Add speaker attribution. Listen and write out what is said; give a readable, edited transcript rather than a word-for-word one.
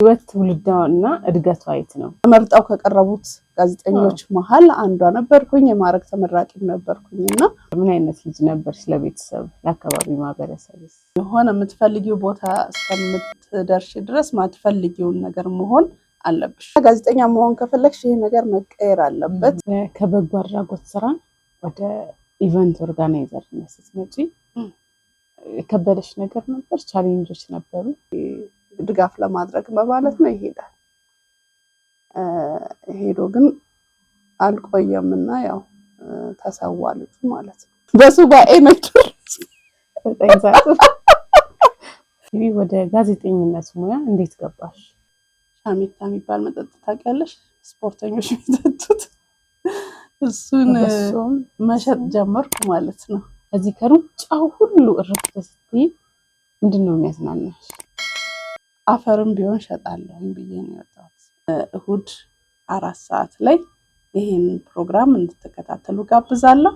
Speaker 1: ህይወት ትውልዳውና እድገቷ አይት ነው
Speaker 2: መርጣው ከቀረቡት ጋዜጠኞች መሃል አንዷ ነበርኩኝ የማረግ ተመራቂም ነበርኩኝና
Speaker 1: ምን አይነት ልጅ ነበር ለቤተሰብ ለአካባቢ ማህበረሰብ
Speaker 2: የሆነ የምትፈልጊው ቦታ እስከምትደርሺ ድረስ ማትፈልጊውን ነገር መሆን አለብሽ ጋዜጠኛ መሆን ከፈለግሽ ይሄ ነገር መቀየር አለበት
Speaker 1: ከበጎ አድራጎት ስራ ወደ ኢቨንት ኦርጋናይዘርነት ስትመጪ ከበደሽ ነገር ነበር ቻሌንጆች ነበሩ
Speaker 2: ድጋፍ ለማድረግ በማለት ነው ይሄዳል ሄዶ ግን አልቆየምና ያው ተሰዋልኩ ማለት ነው በሱባኤ ነበር
Speaker 1: ወደ ጋዜጠኝነት ሙያ እንዴት ገባሽ
Speaker 2: ሻሚታ የሚባል መጠጥ ታውቂያለሽ ስፖርተኞች የሚጠጡት እሱን መሸጥ ጀመርኩ ማለት ነው
Speaker 1: እዚህ ከሩጫው ሁሉ እረፍት ስትይ ምንድነው የሚያስናናሽ
Speaker 2: አፈርም ቢሆን ሸጣለሁ ብዬ ነው የወጣሁት እሁድ 4 ሰዓት ላይ ይሄን ፕሮግራም እንድትከታተሉ ጋብዛለሁ